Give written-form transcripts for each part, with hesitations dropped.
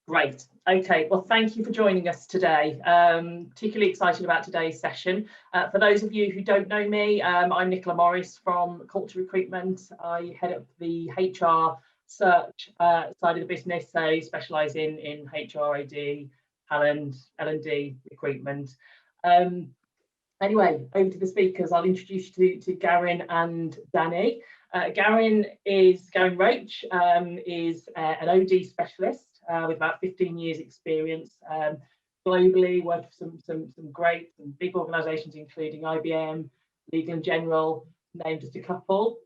Great. Okay, well, thank you for joining us today. Particularly excited about today's session. For those of you who don't know me, I'm Nicola Morris from Culture Recruitment. I head up the HR search side of the business, so specialise in HR, AD, talent, L&D, recruitment. Anyway, over to the speakers. I'll introduce you to Garin and Dani. Garin Rouch is an OD specialist with about 15 years experience globally, worked for some great and big organisations including IBM, Legal & General, named just a couple.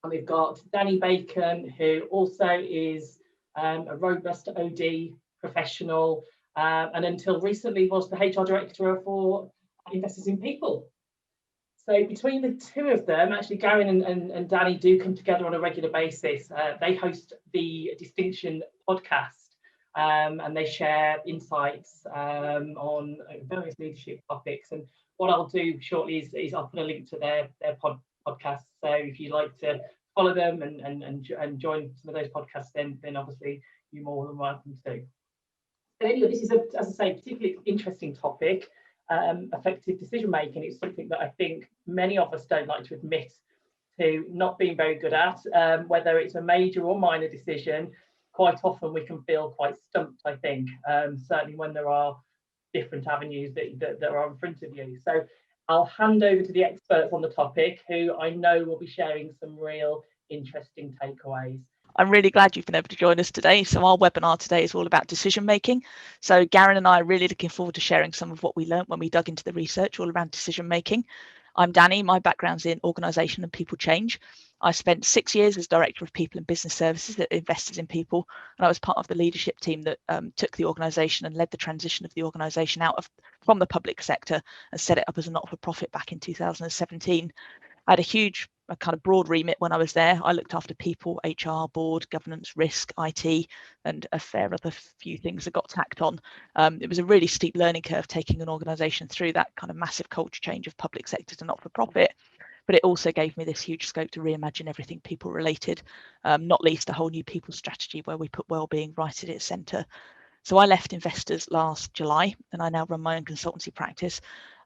And we've got Dani Bacon, who also is a robust OD professional and until recently was the HR director for Investors in People. So between the two of them, actually Garin and Dani do come together on a regular basis. They host the Distinction podcast and they share insights on various leadership topics. And what I'll do shortly is I'll put a link to their podcast. So if you like to follow them and join some of those podcasts, then obviously you're more than welcome to. But anyway, this is, as I say, particularly interesting topic. Effective decision making is something that I think many of us don't like to admit to not being very good at, whether it's a major or minor decision. Quite often we can feel quite stumped, I think, certainly when there are different avenues that are in front of you. So I'll hand over to the experts on the topic, who I know will be sharing some real interesting takeaways. I'm really glad you've been able to join us today. So our webinar today is all about decision making. So Garin and I are really looking forward to sharing some of what we learned when we dug into the research all around decision making. I'm Dani. My background's in organisation and people change. I spent 6 years as Director of People and Business Services at Investors in People, and I was part of the leadership team that took the organisation and led the transition of the organisation from the public sector and set it up as a not-for-profit back in 2017. I had a kind of broad remit when I was there. I looked after people, HR, board, governance, risk, IT, and a fair other few things that got tacked on. It was a really steep learning curve taking an organisation through that kind of massive culture change of public sector to not-for-profit. But it also gave me this huge scope to reimagine everything people related, not least a whole new people strategy where we put wellbeing right at its centre. So I left Investors last July and I now run my own consultancy practice.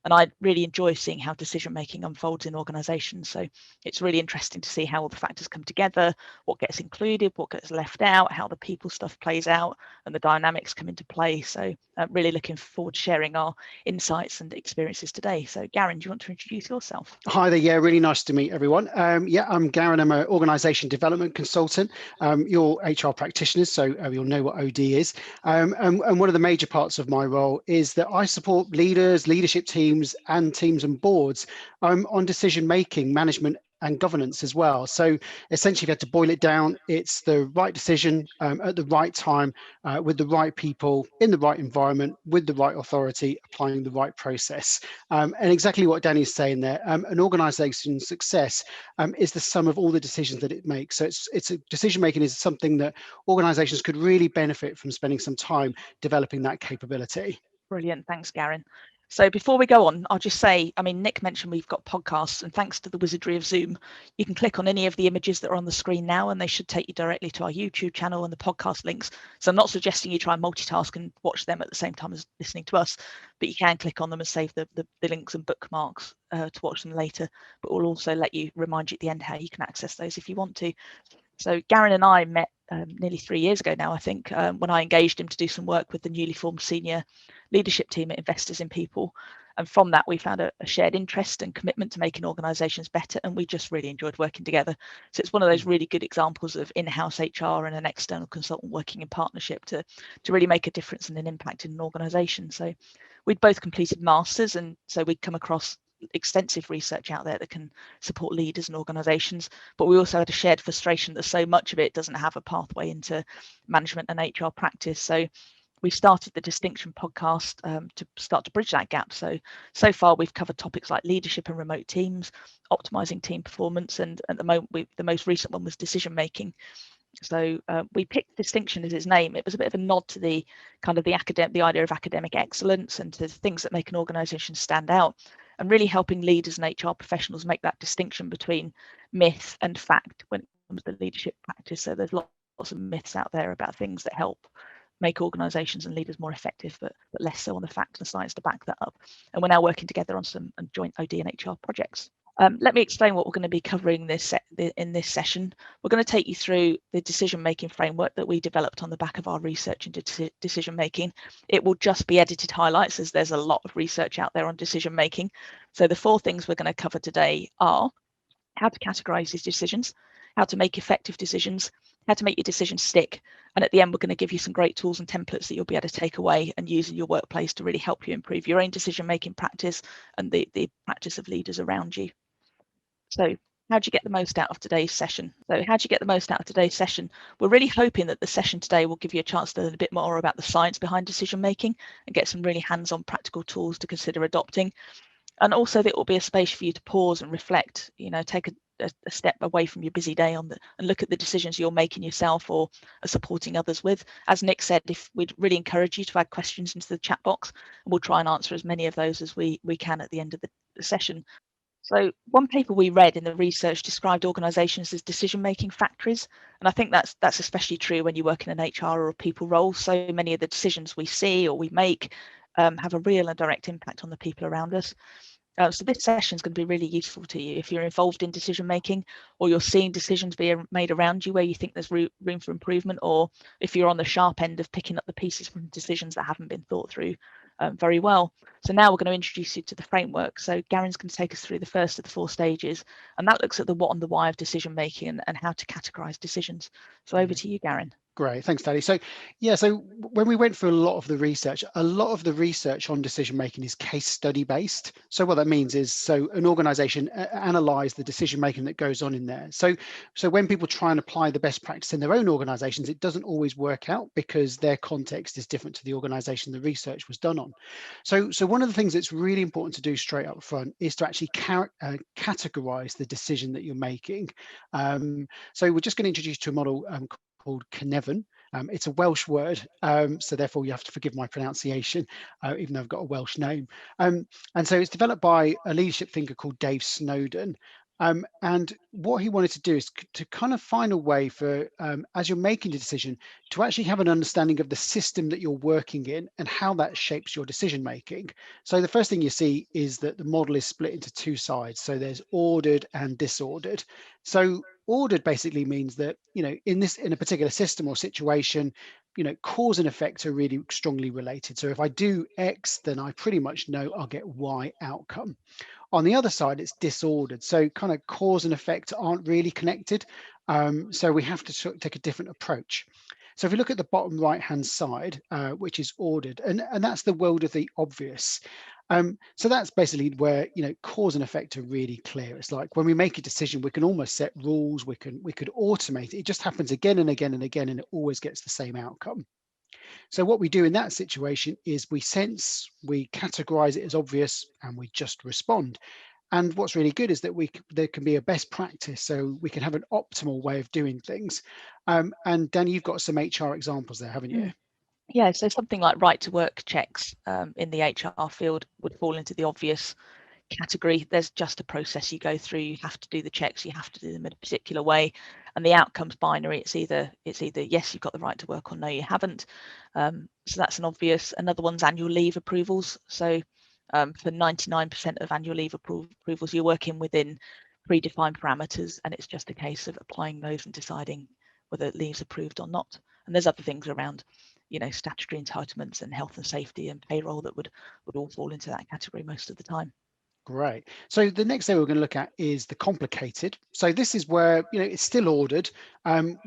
And I really enjoy seeing how decision making unfolds in organisations. So it's really interesting to see how all the factors come together, what gets included, what gets left out, how the people stuff plays out and the dynamics come into play. So really looking forward to sharing our insights and experiences today. So Garin, do you want to introduce yourself? Hi there. Yeah, really nice to meet everyone. I'm Garin. I'm an organisation development consultant. You're HR practitioners, so you'll know what OD is. And one of the major parts of my role is that I support leaders, leadership teams and boards on decision making, management and governance as well. So essentially, if you had to boil it down, it's the right decision at the right time with the right people in the right environment with the right authority applying the right process. And exactly what Dani is saying there, an organisation's success is the sum of all the decisions that it makes. So it's a decision making is something that organisations could really benefit from spending some time developing that capability. Brilliant. Thanks, Garin. So before we go on, I'll just say, Nick mentioned we've got podcasts, and thanks to the wizardry of Zoom, you can click on any of the images that are on the screen now and they should take you directly to our YouTube channel and the podcast links. So I'm not suggesting you try and multitask and watch them at the same time as listening to us, but you can click on them and save the links and bookmarks to watch them later, but we'll also remind you at the end how you can access those if you want to. So Garin and I met nearly 3 years ago now, I think, when I engaged him to do some work with the newly formed senior leadership team at Investors in People. And from that, we found a shared interest and commitment to making organisations better. And we just really enjoyed working together. So it's one of those really good examples of in-house HR and an external consultant working in partnership to really make a difference and an impact in an organisation. So we'd both completed masters, and so we'd come across extensive research out there that can support leaders and organisations, but we also had a shared frustration that so much of it doesn't have a pathway into management and HR practice. So we started the Distinction podcast to start to bridge that gap. So far we've covered topics like leadership and remote teams, optimising team performance, and at the moment the most recent one was decision making. So we picked Distinction as its name. It was a bit of a nod to the kind of the idea of academic excellence and to the things that make an organisation stand out, and really helping leaders and HR professionals make that distinction between myth and fact when it comes to leadership practice. So there's lots of myths out there about things that help make organisations and leaders more effective, but less so on the facts and science to back that up. And we're now working together on some joint OD and HR projects. Let me explain what we're going to be covering in this session. We're going to take you through the decision-making framework that we developed on the back of our research into decision-making. It will just be edited highlights, as there's a lot of research out there on decision-making. So the 4 things we're going to cover today are how to categorise these decisions, how to make effective decisions, how to make your decisions stick, and at the end we're going to give you some great tools and templates that you'll be able to take away and use in your workplace to really help you improve your own decision-making practice and the practice of leaders around you. So how do you get the most out of today's session? So how do you get the most out of today's session? We're really hoping that the session today will give you a chance to learn a bit more about the science behind decision making and get some really hands-on practical tools to consider adopting. And also that it will be a space for you to pause and reflect, take a step away from your busy day and look at the decisions you're making yourself or are supporting others with. As Nick said, we'd really encourage you to add questions into the chat box, and we'll try and answer as many of those as we can at the end of the session. So one paper we read in the research described organisations as decision-making factories, and I think that's especially true when you work in an HR or a people role. So many of the decisions we see or we make have a real and direct impact on the people around us. So this session is going to be really useful to you if you're involved in decision making, or you're seeing decisions being made around you where you think there's room for improvement, or if you're on the sharp end of picking up the pieces from decisions that haven't been thought through very well. So now we're going to introduce you to the framework. So Garin's going to take us through the first of the 4 stages, and that looks at the what and the why of decision making and how to categorise decisions. So over to you, Garin. Great, thanks, Dani. So so when we went through a lot of the research on decision making is case study based. So what that means is, so an organisation analyse the decision making that goes on in there. So when people try and apply the best practice in their own organisations, it doesn't always work out because their context is different to the organisation the research was done on. So one of the things that's really important to do straight up front is to actually categorise the decision that you're making. So we're just going to introduce you to a model called Cynefin. It's a Welsh word, so therefore you have to forgive my pronunciation, even though I've got a Welsh name. And so it's developed by a leadership thinker called Dave Snowden. And what he wanted to do is to kind of find a way for, as you're making a decision, to actually have an understanding of the system that you're working in and how that shapes your decision making. So the first thing you see is that the model is split into 2 sides. So there's ordered and disordered. So ordered basically means that, in a particular system or situation, cause and effect are really strongly related. So if I do X, then I pretty much know I'll get Y outcome. On the other side, it's disordered. So kind of cause and effect aren't really connected. So we have to take a different approach. So if we look at the bottom right-hand side, which is ordered, and that's the world of the obvious. So that's basically where, cause and effect are really clear. It's like when we make a decision, we can almost set rules, we could automate it. It just happens again and again and again, and it always gets the same outcome. So what we do in that situation is we sense, we categorize it as obvious, and we just respond. And what's really good is that there can be a best practice, so we can have an optimal way of doing things. And Dani, you've got some HR examples there, haven't you? Yeah, so something like right to work checks in the HR field would fall into the obvious category. There's just a process you go through. You have to do the checks, you have to do them in a particular way, and the outcome's binary. It's either yes, you've got the right to work, or no, you haven't. So that's an obvious. Another one's annual leave approvals. So for 99% of annual leave approvals, you're working within predefined parameters, and it's just a case of applying those and deciding whether leave's approved or not. And there's other things around, statutory entitlements and health and safety and payroll that would all fall into that category most of the time. Great. So the next thing we're going to look at is the complicated. So this is where, it's still ordered.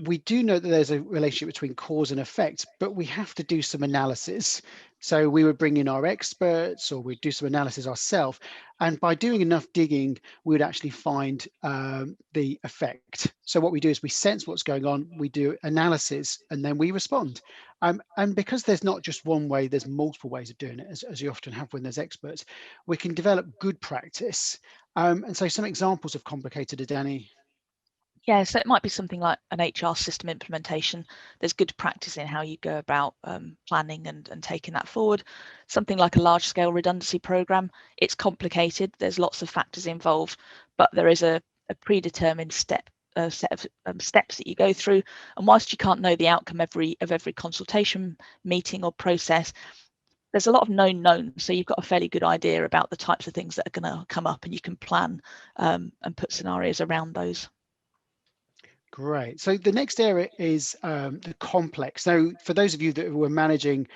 We do know that there's a relationship between cause and effect, but we have to do some analysis. So we would bring in our experts, or we'd do some analysis ourselves. And by doing enough digging, we would actually find the effect. So what we do is we sense what's going on, we do analysis, and then we respond. And because there's not just one way, there's multiple ways of doing it, as you often have when there's experts, we can develop good practice. And so some examples of complicated, Dani. Yeah, so it might be something like an HR system implementation. There's good practice in how you go about planning and taking that forward. Something like a large-scale redundancy program. It's complicated. There's lots of factors involved, but there is a predetermined set of steps that you go through. And whilst you can't know the outcome of every consultation meeting or process, there's a lot of known knowns, so you've got a fairly good idea about the types of things that are going to come up, and you can plan and put scenarios around those. Great. So the next area is the complex. So for those of you that were managing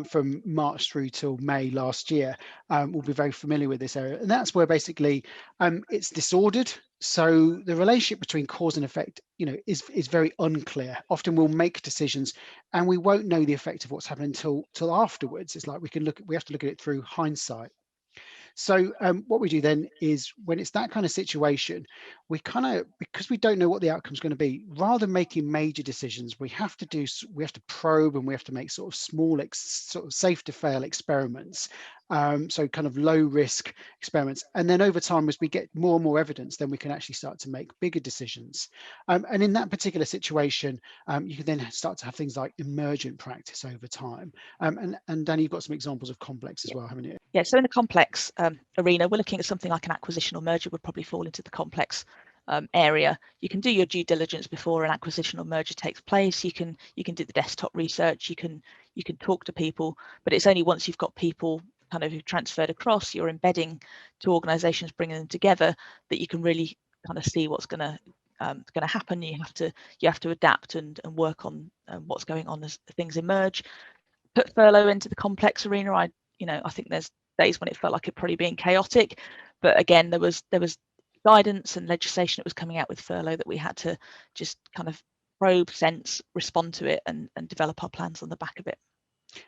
from March through till May last year, will be very familiar with this area. And that's where basically it's disordered. So the relationship between cause and effect, is very unclear. Often we'll make decisions and we won't know the effect of what's happened till afterwards. It's like we have to look at it through hindsight. So what we do then is when it's that kind of situation, we because we don't know what the outcome is going to be, rather than making major decisions, we have to probe, and we have to make sort of small, sort of safe to fail experiments. So kind of low risk experiments. And then over time, as we get more and more evidence, then we can actually start to make bigger decisions. And in that particular situation, you can then start to have things like emergent practice over time. And Dani, you've got some examples of complex as well, haven't you? Yeah, so in the complex arena, we're looking at something like an acquisition or merger would probably fall into the complex area. You can do your due diligence before an acquisition or merger takes place. You can do the desktop research. You can talk to people, but it's only once you've got people kind of who've transferred across, you're embedding two organisations, bringing them together, that you can really kind of see what's going to happen. You have to adapt and work on what's going on as things emerge. Put furlough into the complex arena. I think there's days when it felt like it probably being chaotic, but again, there was guidance and legislation that was coming out with furlough that we had to just kind of probe, sense, respond to it, and develop our plans on the back of it.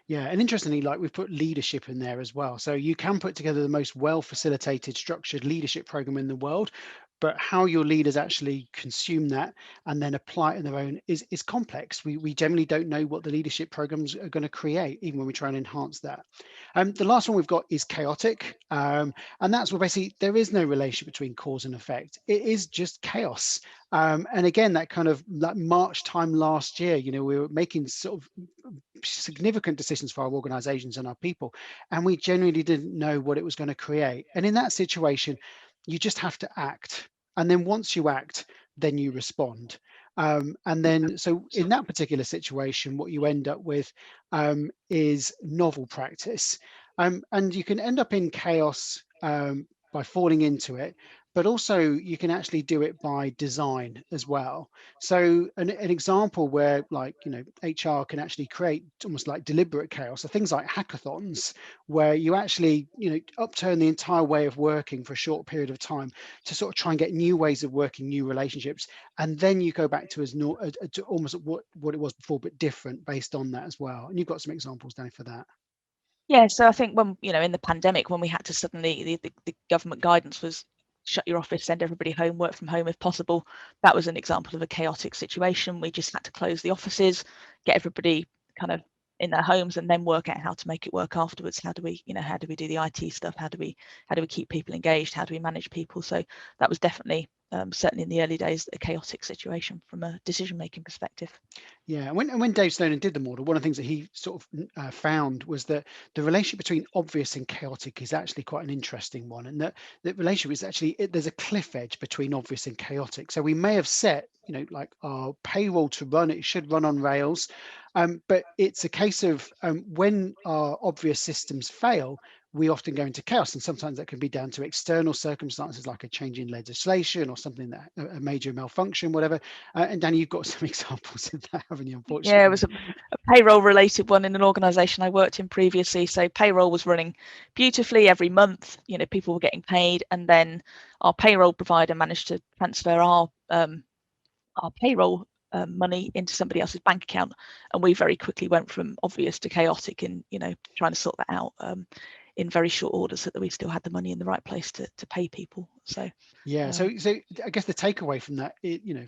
Yeah, and interestingly, like we've put leadership in there as well. So you can put together the most well-facilitated, structured leadership program in the world, but how your leaders actually consume that and then apply it in their own is complex. We generally don't know what the leadership programs are going to create, even when we try and enhance that. The last one we've got is chaotic, and that's where basically there is no relationship between cause and effect. It is just chaos. And again, that kind of like March time last year, we were making sort of significant decisions for our organizations and our people, and we genuinely didn't know what it was going to create. And in that situation, you just have to act. And then once you act, then you respond. And then, so in that particular situation, what you end up with is novel practice. And you can end up in chaos by falling into it, but also you can actually do it by design as well. So an example where HR can actually create almost like deliberate chaos are things like hackathons, where you actually upturn the entire way of working for a short period of time to sort of try and get new ways of working, new relationships, and then you go back to almost what it was before, but different based on that as well. And you've got some examples, Dani, for that. Yeah, so I think when in the pandemic, when we had to suddenly the government guidance was shut your office, send everybody home, work from home if possible. That was an example of a chaotic situation. We just had to close the offices, get everybody kind of in their homes, and then work out how to make it work afterwards. How do we do the IT stuff? How do we keep people engaged? How do we manage people? So that was definitely certainly in the early days a chaotic situation from a decision-making perspective. Yeah, and when Dave Snowden did the model, one of the things that he sort of found was that the relationship between obvious and chaotic is actually quite an interesting one, and that relationship is actually there's a cliff edge between obvious and chaotic. So we may have set like our payroll to run, it should run on rails, but it's a case of when our obvious systems fail, we often go into chaos, and sometimes that can be down to external circumstances like a change in legislation or something that a major malfunction, whatever. And Dani, you've got some examples of that, haven't you? Unfortunately, yeah, it was a payroll related one in an organisation I worked in previously. So payroll was running beautifully every month. People were getting paid, and then our payroll provider managed to transfer our payroll money into somebody else's bank account, and we very quickly went from obvious to chaotic in trying to sort that out in very short order, so that we still had the money in the right place to pay people. So yeah, so I guess the takeaway from that,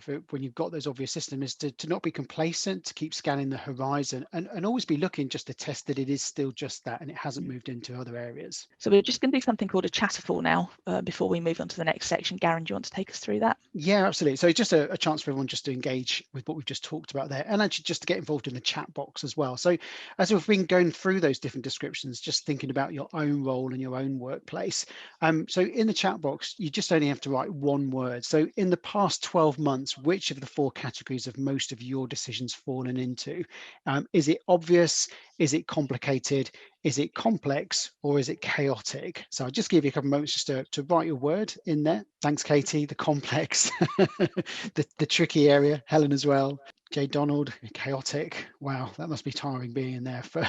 for when you've got those obvious systems, is to not be complacent, to keep scanning the horizon, and always be looking just to test that it is still just that and it hasn't moved into other areas. So we're just going to do something called a chatterful now before we move on to the next section. Garin, do you want to take us through that? Yeah, absolutely. So it's just a chance for everyone just to engage with what we've just talked about there, and actually just to get involved in the chat box as well. So as we've been going through those different descriptions, just thinking about your own role in your own workplace. So in the chat box, you you just only have to write one word. So in the past 12 months, which of the 4 categories have most of your decisions fallen into? Is it obvious? Is it complicated? Is it complex, or is it chaotic? So I'll just give you a couple of moments just to write your word in there. Thanks, Katie. The complex, the tricky area. Helen as well. Jay Donald, chaotic. Wow, that must be tiring being in there for,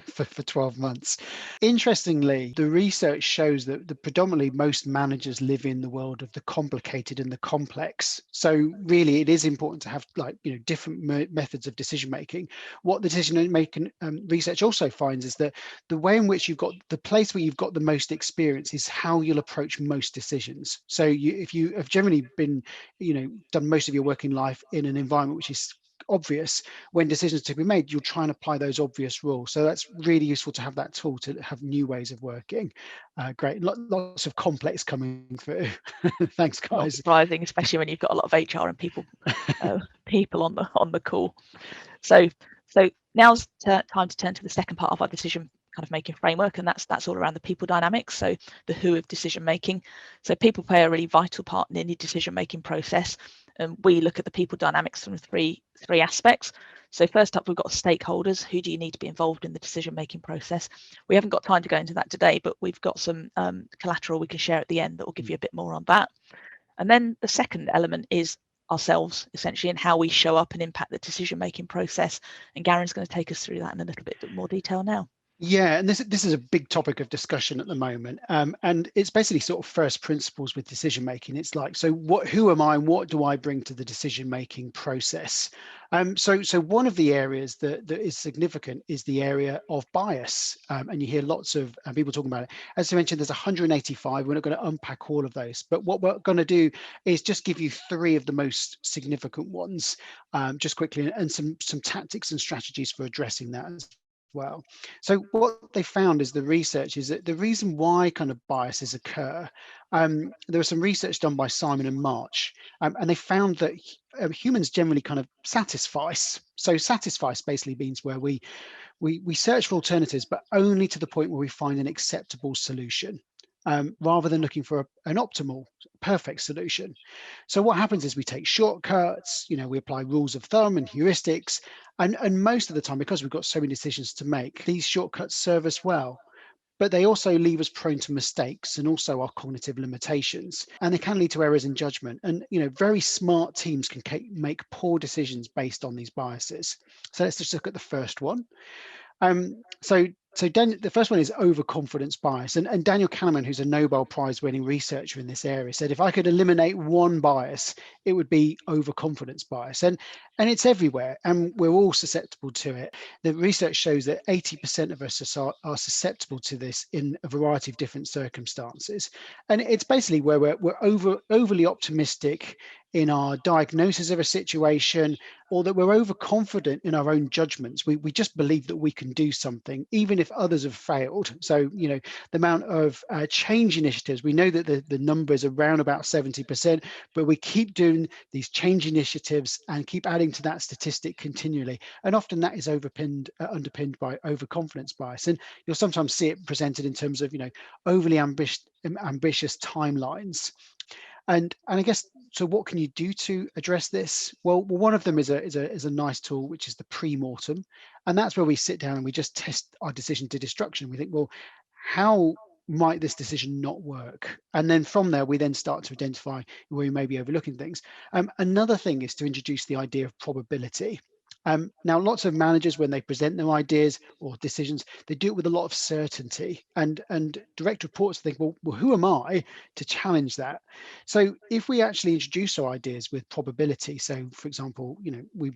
for 12 months. Interestingly, the research shows that the predominantly most managers live in the world of the complicated and the complex. So really, it is important to have different methods of decision making. What the decision making research also finds is that the way in which you've got the place where you've got the most experience is how you'll approach most decisions. So if you have generally been, done most of your working life in an environment which is obvious, when decisions to be made, you'll try and apply those obvious rules. So that's really useful to have that tool to have new ways of working. Great, lots of complex coming through. Thanks, guys. Not surprising, especially when you've got a lot of HR and people on the call. So now's time to turn to the second part of our decision kind of making framework, and that's all around the people dynamics, so the who of decision making. So people play a really vital part in any decision making process, and we look at the people dynamics from three aspects. So first up, we've got stakeholders. Who do you need to be involved in the decision making process? We haven't got time to go into that today, but we've got some collateral we can share at the end that will give you a bit more on that. And then the second element is ourselves, essentially, and how we show up and impact the decision making process. And Garin's going to take us through that in a little bit more detail now. Yeah, and this is a big topic of discussion at the moment, and it's basically sort of first principles with decision making. It's like, so who am I, and what do I bring to the decision making process? So one of the areas that is significant is the area of bias, and you hear lots of people talking about it. As I mentioned, there's 185. We're not going to unpack all of those, but what we're going to do is just give you 3 of the most significant ones, just quickly, and some tactics and strategies for addressing that as well. So what they found is the research is that the reason why kind of biases occur, there was some research done by Simon and March, and they found that humans generally kind of satisfice. So satisfice basically means where we search for alternatives, but only to the point where we find an acceptable solution. Rather than looking for an optimal, perfect solution. So what happens is we take shortcuts, we apply rules of thumb and heuristics, and most of the time, because we've got so many decisions to make, these shortcuts serve us well, but they also leave us prone to mistakes and also our cognitive limitations, and they can lead to errors in judgment. And very smart teams can make poor decisions based on these biases. So let's just look at the first one. So the first one is overconfidence bias, and Daniel Kahneman, who's a Nobel Prize winning researcher in this area, said if I could eliminate one bias, it would be overconfidence bias, and it's everywhere, and we're all susceptible to it. The research shows that 80% of us are susceptible to this in a variety of different circumstances, and it's basically where we're overly optimistic in our diagnosis of a situation, or that we're overconfident in our own judgments. We just believe that we can do something, even if others have failed. So, the amount of change initiatives, we know that the number is around about 70%, but we keep doing these change initiatives and keep adding to that statistic continually. And often that is underpinned by overconfidence bias. And you'll sometimes see it presented in terms of, overly ambitious timelines. And I guess, so what can you do to address this? Well, one of them is a nice tool, which is the pre-mortem. And that's where we sit down and we just test our decision to destruction. We think, well, how might this decision not work? And then from there, we then start to identify where we may be overlooking things. Another thing is to introduce the idea of probability. Now, lots of managers, when they present their ideas or decisions, they do it with a lot of certainty, and direct reports think, well, who am I to challenge that? So if we actually introduce our ideas with probability, so for example, we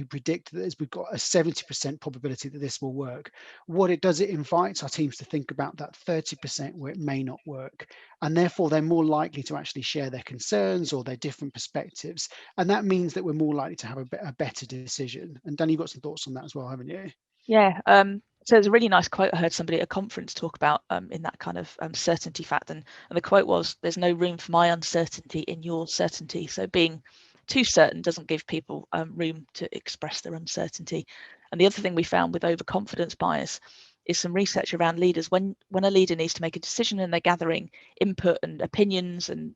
predict that we've got a 70% probability that this will work. What it does, it invites our teams to think about that 30% where it may not work, and therefore they're more likely to actually share their concerns or their different perspectives, and that means that we're more likely to have a better decision. And Dani, you've got some thoughts on that as well, haven't you? Yeah. So there's a really nice quote I heard somebody at a conference talk about in that kind of certainty fact, and the quote was, "There's no room for my uncertainty in your certainty." So being too certain doesn't give people room to express their uncertainty. And the other thing we found with overconfidence bias is some research around leaders. When a leader needs to make a decision and they're gathering input and opinions and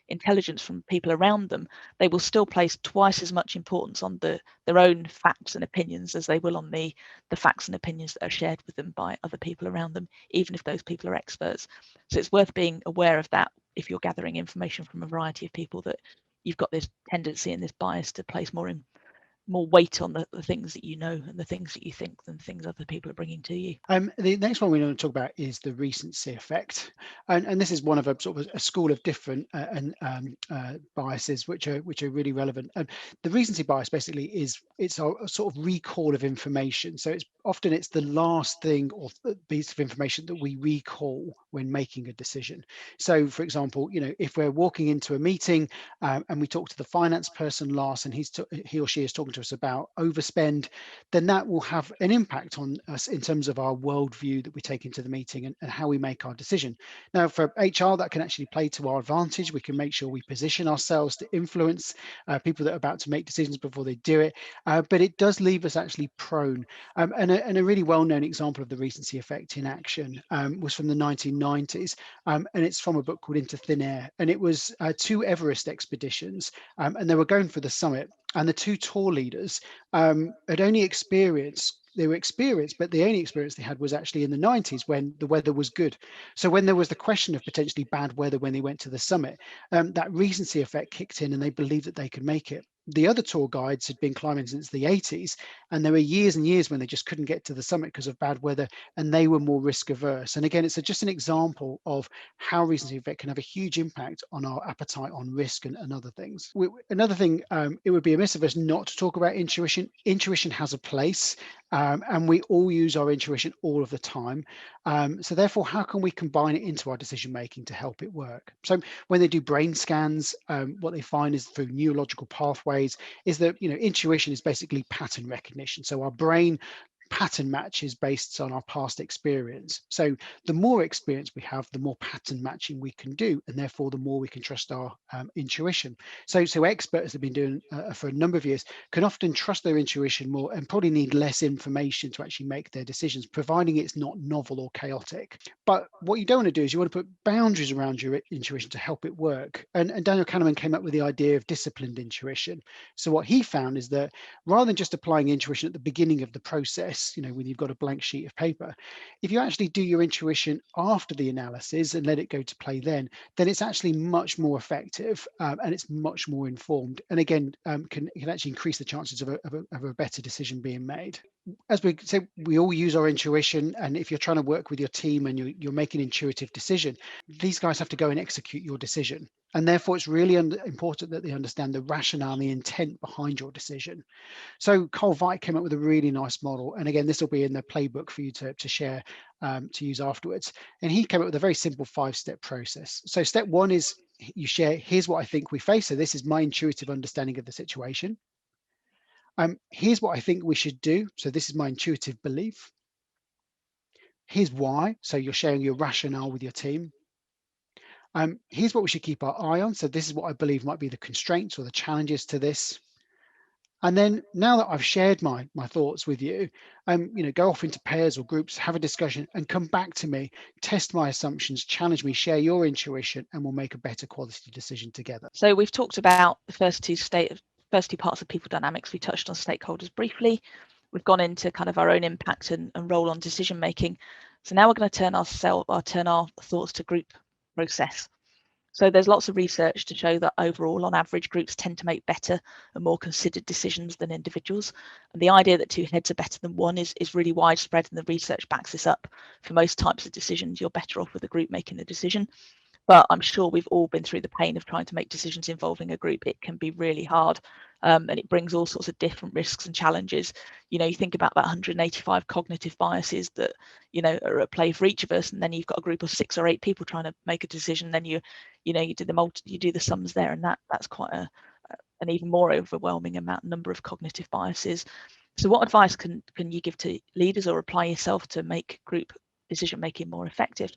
intelligence from people around them, they will still place twice as much importance on their own facts and opinions as they will on the facts and opinions that are shared with them by other people around them, even if those people are experts. So it's worth being aware of that if you're gathering information from a variety of people, that you've got this tendency and this bias to place more weight on the things that you know and the things that you think than things other people are bringing to you. The next one we want to talk about is the recency effect, and this is one of a sort of a school of different biases which are really relevant. The recency bias basically is it's a sort of recall of information. So it's the last thing or piece of information that we recall when making a decision. So, for example, if we're walking into a meeting and we talk to the finance person last, and he or she is talking to us about overspend, then that will have an impact on us in terms of our worldview that we take into the meeting and how we make our decision. Now, for HR, that can actually play to our advantage. We can make sure we position ourselves to influence people that are about to make decisions before they do it, but it does leave us actually prone. And a really well-known example of the recency effect in action was from the 1990s, and it's from a book called Into Thin Air, and it was 2 Everest expeditions, and they were going for the summit, and the 2 tour leaders had only experienced, but the only experience they had was actually in the 90s when the weather was good. So when there was the question of potentially bad weather when they went to the summit, that recency effect kicked in and they believed that they could make it. The other tour guides had been climbing since the 80s, and there were years and years when they just couldn't get to the summit because of bad weather, and they were more risk averse. And again, it's just an example of how recency effect can have a huge impact on our appetite on risk and other things. Another thing, it would be amiss of us not to talk about intuition. Intuition has a place, and we all use our intuition all of the time. So therefore, how can we combine it into our decision making to help it work? So when they do brain scans, what they find is through neurological pathways is that intuition is basically pattern recognition. So our brain pattern matches based on our past experience. So the more experience we have, the more pattern matching we can do, and therefore the more we can trust our intuition. So experts have been doing for a number of years can often trust their intuition more and probably need less information to actually make their decisions, providing it's not novel or chaotic. But what you don't want to do is you want to put boundaries around your intuition to help it work. And Daniel Kahneman came up with the idea of disciplined intuition. So what he found is that rather than just applying intuition at the beginning of the process, when you've got a blank sheet of paper, if you actually do your intuition after the analysis and let it go to play then it's actually much more effective, and it's much more informed, and again can actually increase the chances of a better decision being made. As we say, we all use our intuition, and if you're trying to work with your team and you're making an intuitive decision, these guys have to go and execute your decision. And therefore, it's really important that they understand the rationale and the intent behind your decision. So Carl Veit came up with a really nice model. And again, this will be in the playbook for you to share, to use afterwards. And he came up with a very simple 5-step process. So step 1 is you share, here's what I think we face. So this is my intuitive understanding of the situation. Here's what I think we should do. So this is my intuitive belief. Here's why. So you're sharing your rationale with your team. Here's what we should keep our eye on. So this is what I believe might be the constraints or the challenges to this. And then now that I've shared my thoughts with you, go off into pairs or groups, have a discussion and come back to me, test my assumptions, challenge me, share your intuition, and we'll make a better quality decision together. So we've talked about the first two parts of people dynamics. We touched on stakeholders briefly. We've gone into kind of our own impact and role on decision making. So now we're going to turn our thoughts to group process. So there's lots of research to show that overall, on average, groups tend to make better and more considered decisions than individuals. And the idea that 2 heads are better than 1 is really widespread, and the research backs this up. For most types of decisions, you're better off with a group making the decision. But I'm sure we've all been through the pain of trying to make decisions involving a group. It can be really hard, and it brings all sorts of different risks and challenges. You think about that 185 cognitive biases that are at play for each of us, and then you've got a group of 6 or 8 people trying to make a decision. Then you do the sums there, and that's quite an even more overwhelming number of cognitive biases. So what advice can you give to leaders or apply yourself to make group decision making more effective?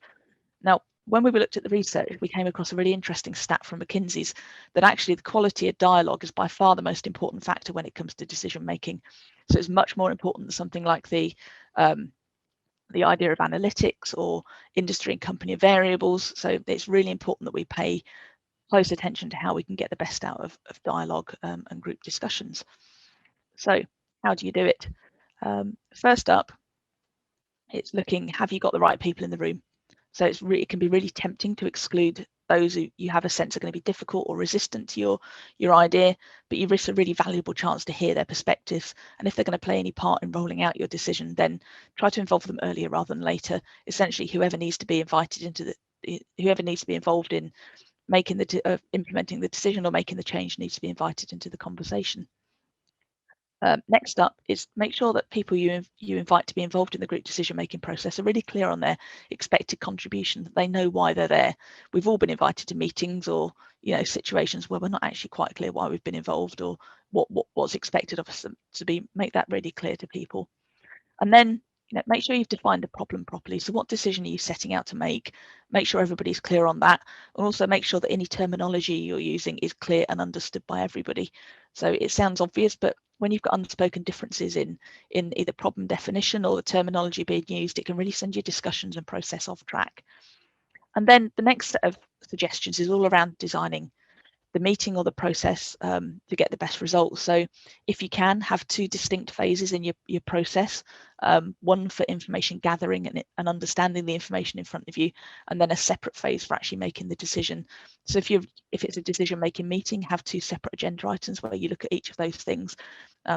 Now, when we looked at the research, we came across a really interesting stat from McKinsey's that actually the quality of dialogue is by far the most important factor when it comes to decision making. So it's much more important than something like the the idea of analytics or industry and company variables. So it's really important that we pay close attention to how we can get the best out of dialogue and group discussions. So how do you do it? First up, it's looking, have you got the right people in the room? So it can be really tempting to exclude those who you have a sense are going to be difficult or resistant to your idea, but you risk a really valuable chance to hear their perspectives. And if they're going to play any part in rolling out your decision, then try to involve them earlier rather than later. Essentially, whoever needs to be invited into whoever needs to be involved in making implementing the decision or making the change needs to be invited into the conversation. Next up is make sure that people you invite to be involved in the group decision-making process are really clear on their expected contribution, that they know why they're there. We've all been invited to meetings or situations where we're not actually quite clear why we've been involved or what's expected of us to make that really clear to people. And then make sure you've defined the problem properly. So what decision are you setting out to make? Make sure everybody's clear on that. And also make sure that any terminology you're using is clear and understood by everybody. So it sounds obvious, but when you've got unspoken differences in either problem definition or the terminology being used, it can really send your discussions and process off track. And then the next set of suggestions is all around designing the meeting or the process to get the best results. So if you can, have two distinct phases in your process, one for information gathering and understanding the information in front of you, and then a separate phase for actually making the decision. So if it's a decision-making meeting, have two separate agenda items where you look at each of those things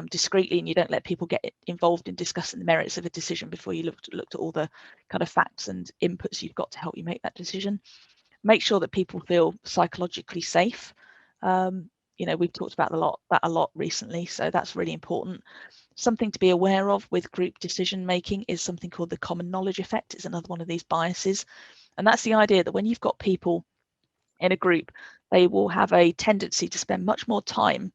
discreetly, and you don't let people get involved in discussing the merits of a decision before you looked at all the kind of facts and inputs you've got to help you make that decision. Make sure that people feel psychologically safe. We've talked about that a lot recently, so that's really important. Something to be aware of with group decision making is something called the common knowledge effect. It's another one of these biases, and that's the idea that when you've got people in a group, they will have a tendency to spend much more time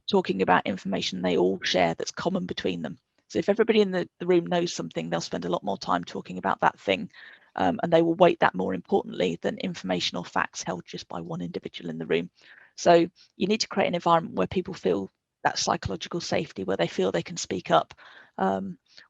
talking about information they all share that's common between them. So if everybody in the room knows something, they'll spend a lot more time talking about that thing, and they will weight that more importantly than information or facts held just by one individual in the room. So you need to create an environment where people feel that psychological safety, where they feel they can speak up,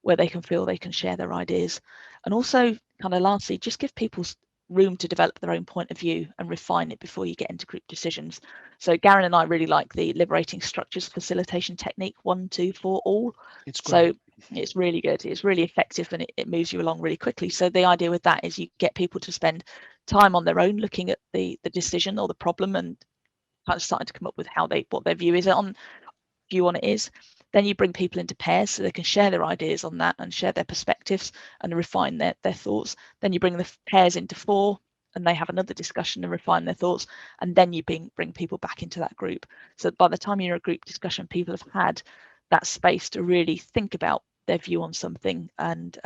where they can feel they can share their ideas. And also, kind of lastly, just give people room to develop their own point of view and refine it before you get into group decisions. So Garin and I really like the liberating structures facilitation technique 1, 2, 4, all. It's great. So it's really good. It's really effective, and it moves you along really quickly. So the idea with that is you get people to spend time on their own looking at the decision or the problem and kind of starting to come up with what their view on it is. Then you bring people into pairs so they can share their ideas on that and share their perspectives and refine their thoughts. Then you bring the pairs into 4 and they have another discussion and refine their thoughts. And then you bring people back into that group. So by the time you're in a group discussion, people have had that space to really think about their view on something and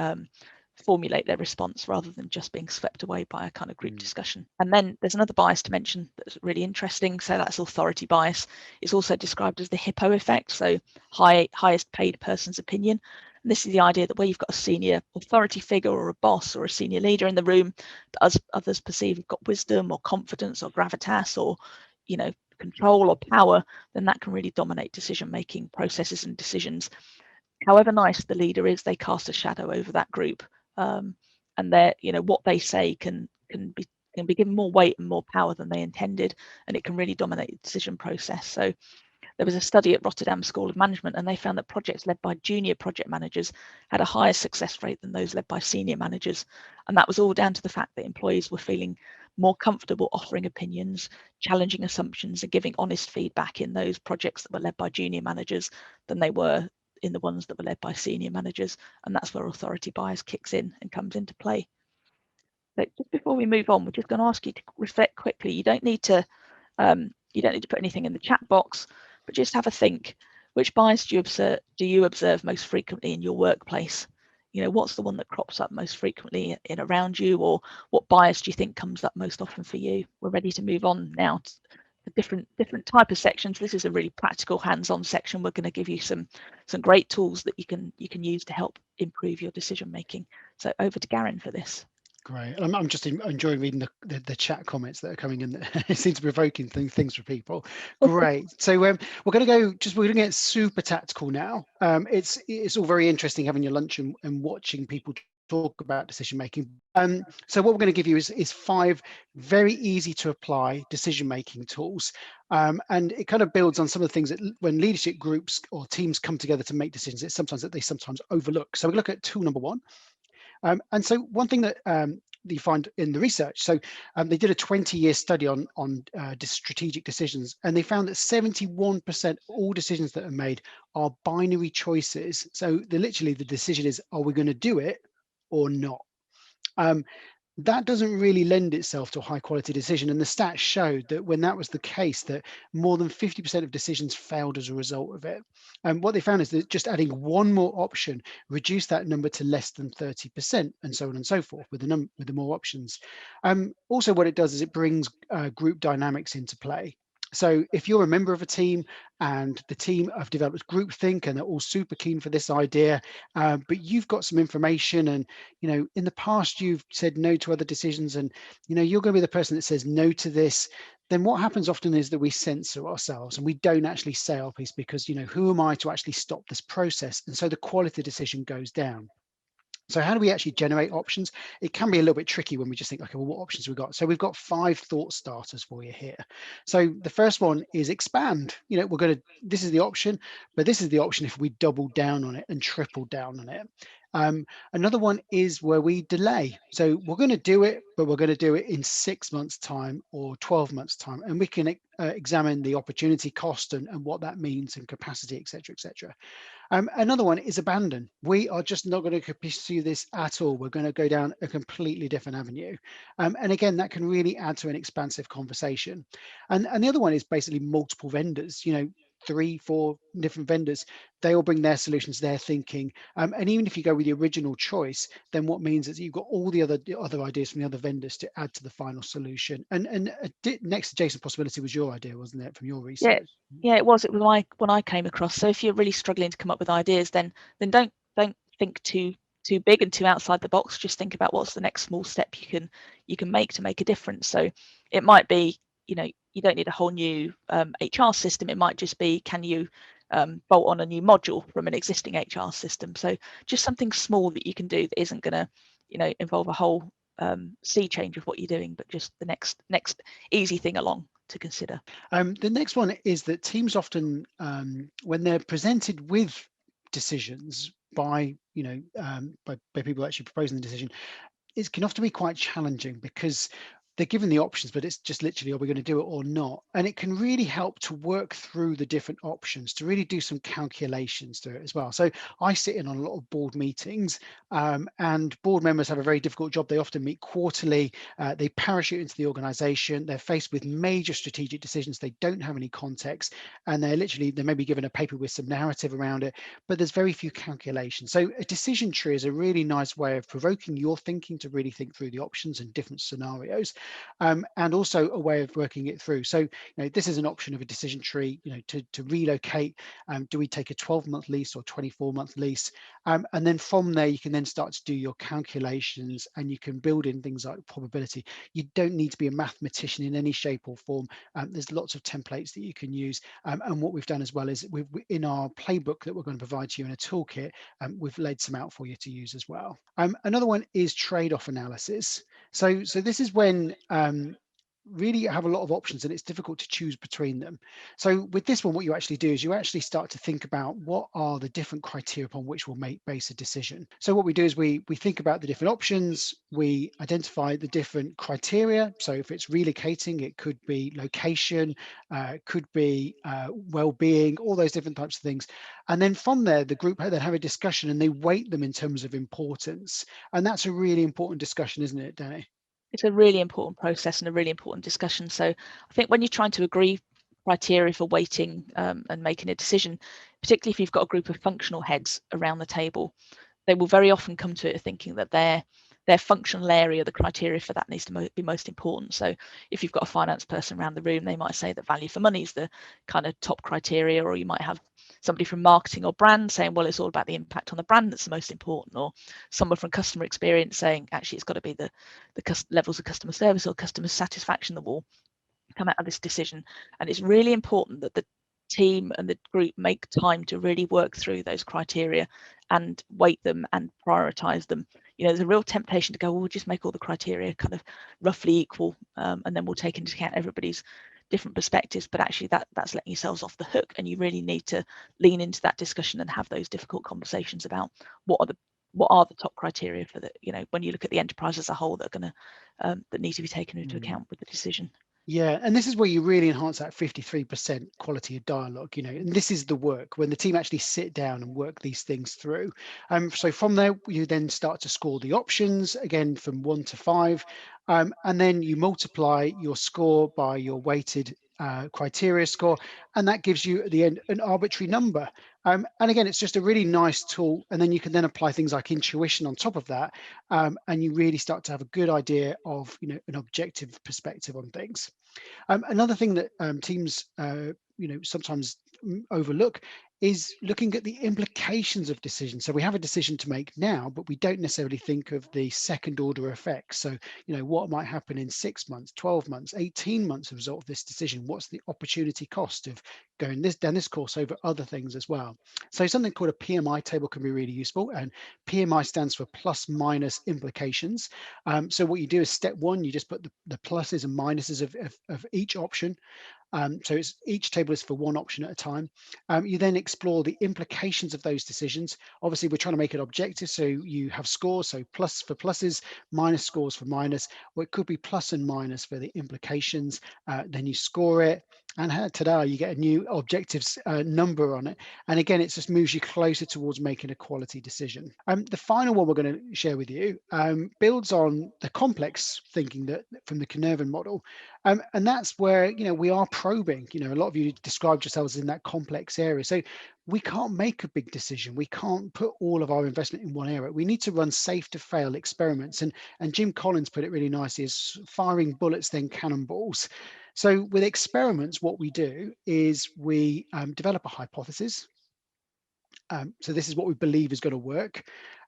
formulate their response rather than just being swept away by a kind of group discussion. And then there's another bias to mention that's really interesting. So that's authority bias. It's also described as the hippo effect, so highest paid person's opinion. And this is the idea that where you've got a senior authority figure or a boss or a senior leader in the room that others perceive have got wisdom or confidence or gravitas or control or power, then that can really dominate decision-making processes and decisions. However nice the leader is, they cast a shadow over that group. And what they say can be given more weight and more power than they intended, and it can really dominate the decision process. So there was a study at Rotterdam School of Management, and they found that projects led by junior project managers had a higher success rate than those led by senior managers. And that was all down to the fact that employees were feeling more comfortable offering opinions, challenging assumptions, and giving honest feedback in those projects that were led by junior managers than they were in the ones that were led by senior managers. And that's where authority bias kicks in and comes into play. So just before we move on, we're just going to ask you to reflect quickly. You don't need to put anything in the chat box, but just have a think. Which bias do you observe most frequently in your workplace? What's the one that crops up most frequently in around you, or what bias do you think comes up most often for you? We're ready to move on now to different type of sections. This is a really practical, hands-on section. We're going to give you some great tools that you can use to help improve your decision making. So over to Garin for this. Great. I'm just enjoying reading the chat comments that are coming in. It seems to be provoking things for people. Great. So we're going to get super tactical now. It's all very interesting having your lunch and watching people talk about decision making. So what we're going to give you is 5 very easy to apply decision making tools, and it kind of builds on some of the things that when leadership groups or teams come together to make decisions, it's sometimes that they sometimes overlook. So we look at tool number 1, and so one thing that you find in the research, so they did a 20-year study on strategic decisions, and they found that 71% of all decisions that are made are binary choices. So literally the decision is, are we going to do it or not? That doesn't really lend itself to a high quality decision, and the stats showed that when that was the case, that more than 50% of decisions failed as a result of it. And what they found is that just adding one more option reduced that number to less than 30%, and so on and so forth with the more options. Also what it does is it brings group dynamics into play. So if you're a member of a team and the team have developed groupthink and they're all super keen for this idea, but you've got some information and, in the past you've said no to other decisions, and, you're going to be the person that says no to this, then what happens often is that we censor ourselves and we don't actually say our piece because, who am I to actually stop this process? And so the quality of the decision goes down. So how do we actually generate options? It can be a little bit tricky when we just think, okay, well, what options have we got? So we've got 5 thought starters for you here. So the first one is expand. This is the option, but this is the option if we double down on it and triple down on it. Another one is where we delay. So we're going to do it, but we're going to do it in 6 months' time or 12 months' time. And we can examine the opportunity cost and what that means and capacity, et cetera, et cetera. Another one is abandon. We are just not going to pursue this at all. We're going to go down a completely different avenue. And again, that can really add to an expansive conversation. And the other one is basically multiple vendors, 3, 4 different vendors. They all bring their solutions, their thinking. And even if you go with the original choice, then what means is you've got all the other ideas from the other vendors to add to the final solution. And next adjacent possibility was your idea, wasn't it, from your research? Yeah, it was. It was when I came across. So if you're really struggling to come up with ideas, then don't think too big and too outside the box. Just think about what's the next small step you can make to make a difference. So it might be, you don't need a whole new HR system. It might just be, can you bolt on a new module from an existing HR system? So just something small that you can do that isn't going to, involve a whole sea change of what you're doing, but just the next easy thing along to consider. The next one is that teams often, when they're presented with decisions by people actually proposing the decision, it can often be quite challenging because they're given the options, but it's just literally, are we going to do it or not? And it can really help to work through the different options, to really do some calculations through it as well. So I sit in on a lot of board meetings, and board members have a very difficult job. They often meet quarterly. They parachute into the organization. They're faced with major strategic decisions. They don't have any context, and they may be given a paper with some narrative around it, but there's very few calculations. So a decision tree is a really nice way of provoking your thinking to really think through the options and different scenarios. And also a way of working it through. So, this is an option of a decision tree, to relocate. Do we take a 12-month lease or 24-month lease? And then from there, you can then start to do your calculations and you can build in things like probability. You don't need to be a mathematician in any shape or form. There's lots of templates that you can use. And what we've done as well is in our playbook that we're going to provide to you in a toolkit, we've laid some out for you to use as well. Another one is trade-off analysis. So this is when really you have a lot of options and it's difficult to choose between them. So with this one, what you actually do is you actually start to think about what are the different criteria upon which we'll base a decision. So what we do is we think about the different options, we identify the different criteria. So if it's relocating, it could be location, it could be well-being, all those different types of things. And then from there, the group then have a discussion and they weight them in terms of importance. And that's a really important discussion, isn't it, Dani? It's a really important process and a really important discussion. So I think when you're trying to agree criteria for weighting and making a decision, particularly if you've got a group of functional heads around the table, they will very often come to it thinking that their functional area, the criteria for that needs to be most important. So if you've got a finance person around the room, they might say that value for money is the kind of top criteria, or you might have somebody from marketing or brand saying, well, it's all about the impact on the brand that's the most important, or someone from customer experience saying, actually, it's got to be the levels of customer service or customer satisfaction that will come out of this decision. And it's really important that the team and the group make time to really work through those criteria and weight them and prioritize them You know, there's a real temptation to go, well, we'll just make all the criteria kind of roughly equal, and then we'll take into account everybody's different perspectives, but actually that's letting yourselves off the hook, and you really need to lean into that discussion and have those difficult conversations about what are the top criteria for the, you know, when you look at the enterprise as a whole, that are going to that need to be taken into account with the decision. Yeah, and this is where you really enhance that 53% quality of dialogue, you know, and this is the work when the team actually sit down and work these things through. So from there, you then start to score the options, again, from 1 to 5, and then you multiply your score by your weighted criteria score, and that gives you at the end an arbitrary number. And again, it's just a really nice tool, and then you can then apply things like intuition on top of that, and you really start to have a good idea of, you know, an objective perspective on things. Another thing that teams, you know, sometimes overlook is looking at the implications of decisions. So we have a decision to make now, but we don't necessarily think of the second order effects. So, you know, what might happen in 6 months, 12 months, 18 months as a result of this decision? What's the opportunity cost of going down this course over other things as well? So something called a PMI table can be really useful, and PMI stands for plus minus implications. So what you do is step 1, you just put the pluses and minuses of each option. So each table is for one option at a time. You then explore the implications of those decisions. Obviously, we're trying to make it objective, so you have scores, so plus for pluses, minus scores for minus, or it could be plus and minus for the implications. Then you score it, and ta-da, you get a new objectives number on it. And again, it just moves you closer towards making a quality decision. The final one we're going to share with you builds on the complex thinking that from the Canervan model. And that's where, you know, we are probing. You know, a lot of you described yourselves in that complex area. So we can't make a big decision. We can't put all of our investment in one area. We need to run safe to fail experiments. And Jim Collins put it really nicely as firing bullets, then cannonballs. So with experiments, what we do is we develop a hypothesis. So this is what we believe is going to work.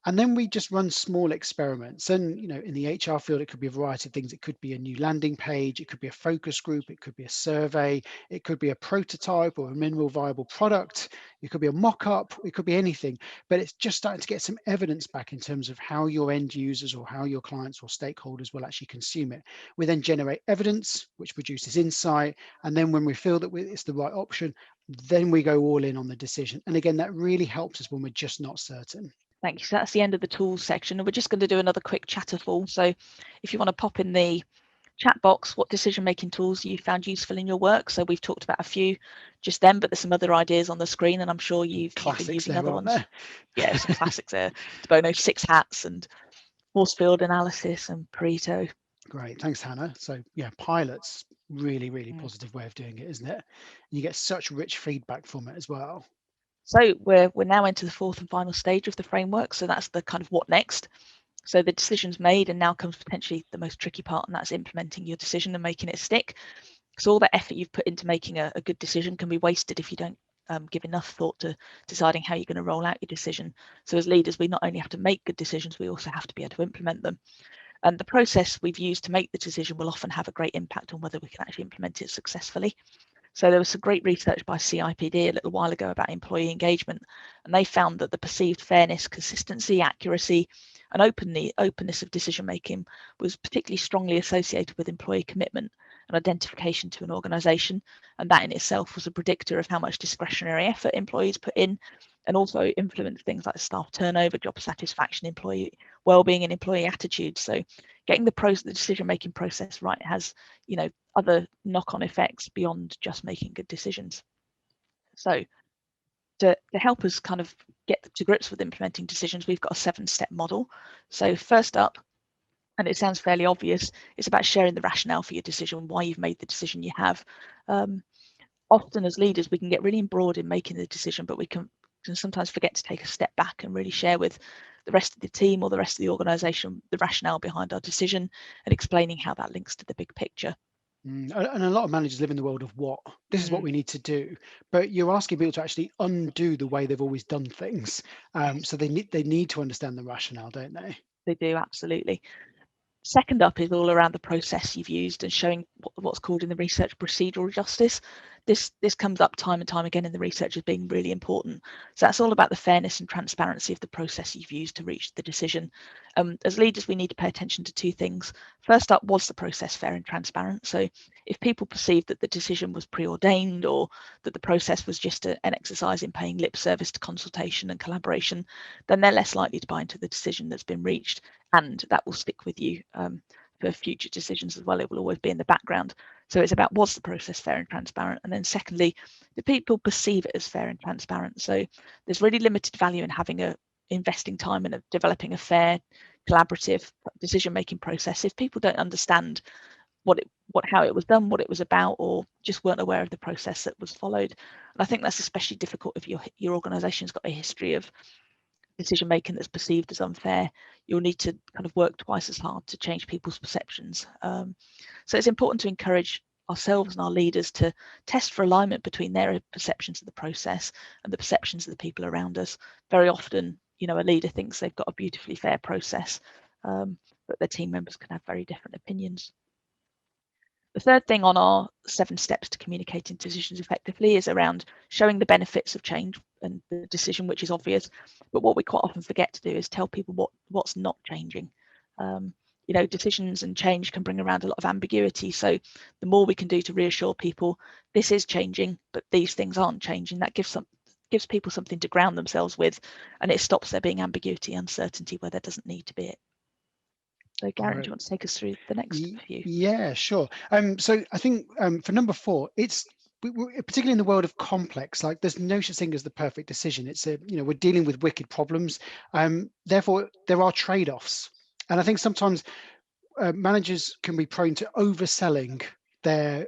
And then we just run small experiments. And, you know, in the HR field, it could be a variety of things. It could be a new landing page. It could be a focus group. It could be a survey. It could be a prototype or a minimal viable product. It could be a mock-up. It could be anything. But it's just starting to get some evidence back in terms of how your end users or how your clients or stakeholders will actually consume it. We then generate evidence, which produces insight. And then when we feel that it's the right option, then we go all in on the decision. And again, that really helps us when we're just not certain. Thank you. So that's the end of the tools section, and we're just going to do another quick chatterful. So if you want to pop in the chat box what decision-making tools you found useful in your work. So we've talked about a few just then, but there's some other ideas on the screen, and I'm sure you've been using other ones. Yeah, some classics there. DeBono 6 hats and force field analysis and Pareto. Great, thanks, Hannah. So yeah, pilots, really positive way of doing it, isn't it? And you get such rich feedback from it as well. So we're now into the fourth and final stage of the framework. So that's the kind of what next. So the decision's made, and now comes potentially the most tricky part, and that's implementing your decision and making it stick. So all the effort you've put into making a good decision can be wasted if you don't give enough thought to deciding how you're going to roll out your decision. So as leaders, we not only have to make good decisions, we also have to be able to implement them. And the process we've used to make the decision will often have a great impact on whether we can actually implement it successfully. So there was some great research by CIPD a little while ago about employee engagement, and they found that the perceived fairness, consistency, accuracy, and openness of decision making was particularly strongly associated with employee commitment and identification to an organisation, and that in itself was a predictor of how much discretionary effort employees put in, and also influenced things like staff turnover, job satisfaction, employee well-being, and employee attitudes. So getting the decision-making process right has, you know, other knock-on effects beyond just making good decisions. So to help us kind of get to grips with implementing decisions, we've got a 7-step model. So first up, and it sounds fairly obvious, it's about sharing the rationale for your decision, why you've made the decision you have. Often as leaders, we can get really embroiled in making the decision, but we can sometimes forget to take a step back and really share with the rest of the team or the rest of the organisation the rationale behind our decision and explaining how that links to the big picture. And a lot of managers live in the world of what. This is what we need to do, but you're asking people to actually undo the way they've always done things. So they need to understand the rationale, don't they? They do, absolutely. Second up is all around the process you've used and showing what's called in the research procedural justice. This comes up time and time again in the research as being really important. So that's all about the fairness and transparency of the process you've used to reach the decision. As leaders, we need to pay attention to two things. First up, was the process fair and transparent? So if people perceive that the decision was preordained, or that the process was just an exercise in paying lip service to consultation and collaboration, then they're less likely to buy into the decision that's been reached, and that will stick with you for future decisions as well. It will always be in the background. So it's about, was the process fair and transparent? And then secondly, do people perceive it as fair and transparent? So there's really limited value in investing time in developing a fair, collaborative decision-making process if people don't understand how it was done, what it was about, or just weren't aware of the process that was followed. And I think that's especially difficult if your organisation's got a history of decision making that's perceived as unfair. You'll need to kind of work twice as hard to change people's perceptions. So it's important to encourage ourselves and our leaders to test for alignment between their perceptions of the process and the perceptions of the people around us. Very often, a leader thinks they've got a beautifully fair process, but their team members can have very different opinions. The third thing on our 7 steps to communicating decisions effectively is around showing the benefits of change and the decision, which is obvious. But what we quite often forget to do is tell people what's not changing. Decisions and change can bring around a lot of ambiguity. So the more we can do to reassure people, this is changing, but these things aren't changing, that gives people something to ground themselves with, and it stops there being ambiguity, uncertainty where there doesn't need to be it. So Garin, do you want to take us through the next few? Yeah, sure. So I think for number 4, it's particularly in the world of complex, like there's no such thing as the perfect decision. It's we're dealing with wicked problems. Therefore, there are trade-offs, and I think sometimes managers can be prone to overselling their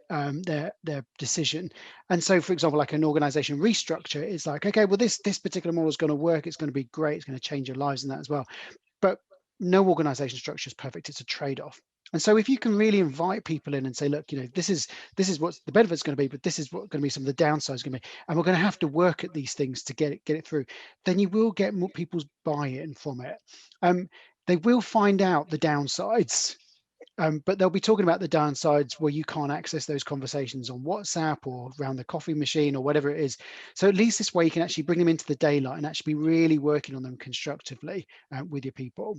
decision. And so, for example, like an organization restructure is like, okay, well, this particular model is going to work. It's going to be great. It's going to change your lives and that as well. But no organization structure is perfect. It's a trade-off. And so if you can really invite people in and say, look, this is what the benefit's going to be, but this is what going to be some of the downsides going to be, and we're going to have to work at these things to get it through, then you will get more people's buy-in from it. They will find out the downsides, but they'll be talking about the downsides where you can't access those conversations on WhatsApp or around the coffee machine or whatever it is. So at least this way you can actually bring them into the daylight and actually be really working on them constructively with your people.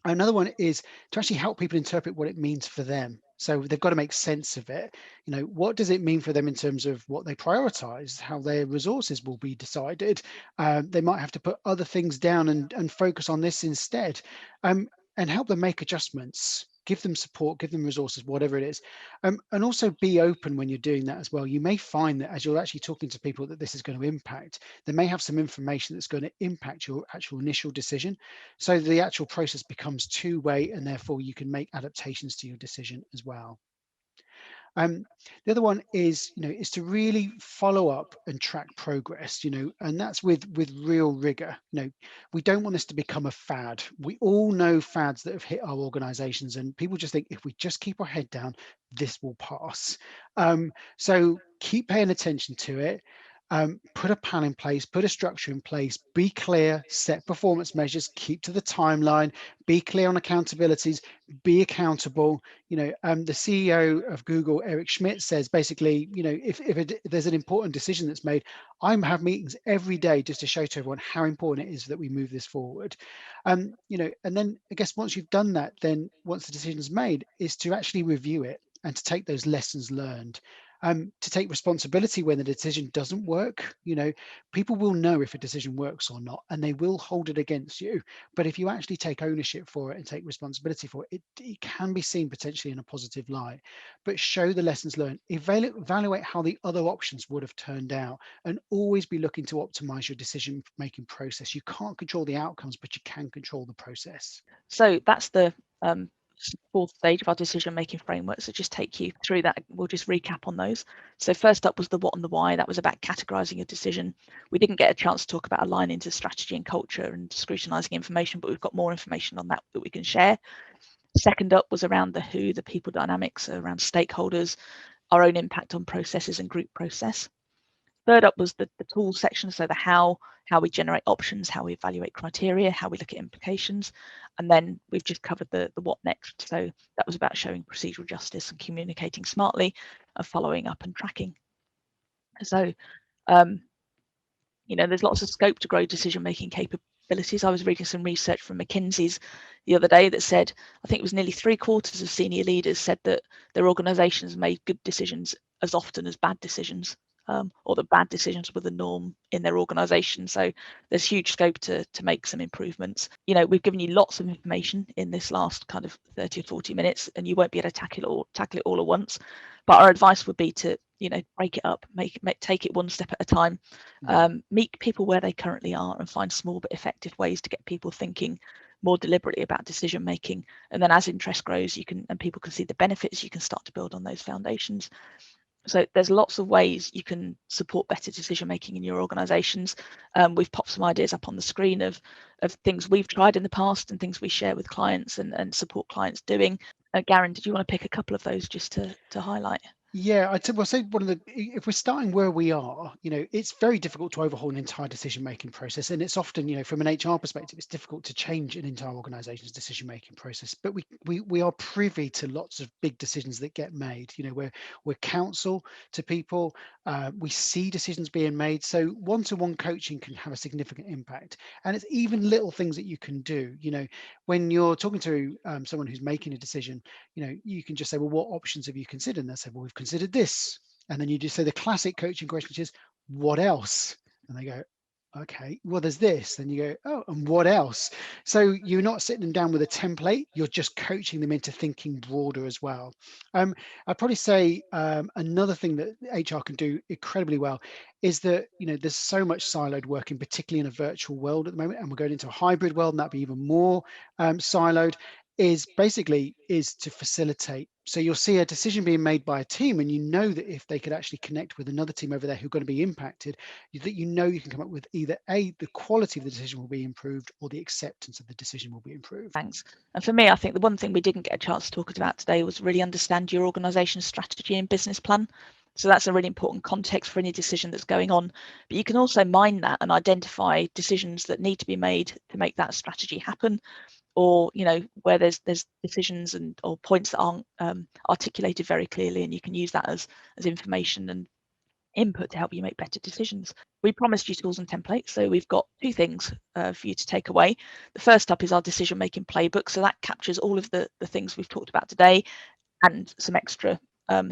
Another one is to actually help people interpret what it means for them. So they've got to make sense of it. What does it mean for them in terms of what they prioritize, how their resources will be decided? They might have to put other things down and focus on this instead, and help them make adjustments. Give them support, give them resources, whatever it is. And also be open when you're doing that as well. You may find that as you're actually talking to people that this is going to impact, they may have some information that's going to impact your actual initial decision. So the actual process becomes two-way, and therefore you can make adaptations to your decision as well. The other one is, is to really follow up and track progress, and that's with real rigor. We don't want this to become a fad. We all know fads that have hit our organizations, and people just think if we just keep our head down, this will pass. So keep paying attention to it. Put a plan in place, put a structure in place, be clear, set performance measures, keep to the timeline, be clear on accountabilities, be accountable. The CEO of Google, Eric Schmidt, says basically, if there's an important decision that's made, I have meetings every day just to show to everyone how important it is that we move this forward. And then I guess once you've done that, then once the decision's made, is to actually review it and to take those lessons learned. To take responsibility when the decision doesn't work. People will know if a decision works or not, and they will hold it against you. But if you actually take ownership for it and take responsibility for it, it can be seen potentially in a positive light. But show the lessons learned, evaluate how the other options would have turned out, and always be looking to optimize your decision-making process. You can't control the outcomes, but you can control the process. So that's the 4th stage of our decision-making framework. So just take you through that. We'll just recap on those. So first up was the what and the why. That was about categorizing your decision. We didn't get a chance to talk about aligning to strategy and culture and scrutinizing information, but we've got more information on that we can share. Second up was around the who, the people dynamics, around stakeholders, our own impact on processes and group process. Third up was the tools section, so the how we generate options, how we evaluate criteria, how we look at implications, and then we've just covered the what next. So that was about showing procedural justice and communicating smartly and following up and tracking. So, there's lots of scope to grow decision-making capabilities. I was reading some research from McKinsey's the other day that said, I think it was nearly 3/4 of senior leaders said that their organizations made good decisions as often as bad decisions, or that bad decisions were the norm in their organization. So there's huge scope to make some improvements. We've given you lots of information in this last kind of 30 or 40 minutes, and you won't be able to tackle it all at once. But our advice would be to, break it up, take it one step at a time. Meet people where they currently are and find small but effective ways to get people thinking more deliberately about decision making. And then as interest grows, and people can see the benefits, you can start to build on those foundations. So there's lots of ways you can support better decision making in your organizations. We've popped some ideas up on the screen of things we've tried in the past and things we share with clients and support clients doing. Garin, did you want to pick a couple of those just to highlight? Yeah, I'd say if we're starting where we are, it's very difficult to overhaul an entire decision-making process. And it's often, from an HR perspective, it's difficult to change an entire organization's decision-making process. But we are privy to lots of big decisions that get made. We're counsel to people. We see decisions being made. So one-to-one coaching can have a significant impact. And it's even little things that you can do. When you're talking to someone who's making a decision, you can just say, well, what options have you considered? And they'll say, well, we've considered this. And then you just say the classic coaching question, which is, what else? And they go, okay, well, there's this. Then you go, oh, and what else? So you're not sitting them down with a template, you're just coaching them into thinking broader as well. I'd probably say another thing that HR can do incredibly well is that, there's so much siloed working, particularly in a virtual world at the moment, and we're going into a hybrid world, and that'd be even more siloed, is to facilitate. So you'll see a decision being made by a team, and that if they could actually connect with another team over there who are going to be impacted, that you can come up with either the quality of the decision will be improved or the acceptance of the decision will be improved. Thanks. And for me, I think the one thing we didn't get a chance to talk about today was really understand your organization's strategy and business plan. So that's a really important context for any decision that's going on. But you can also mine that and identify decisions that need to be made to make that strategy happen, or where there's decisions or points that aren't articulated very clearly, and you can use that as information and input to help you make better decisions. We promised you tools and templates, so we've got two things for you to take away. The first up is our decision making playbook, so that captures all of the things we've talked about today and some extra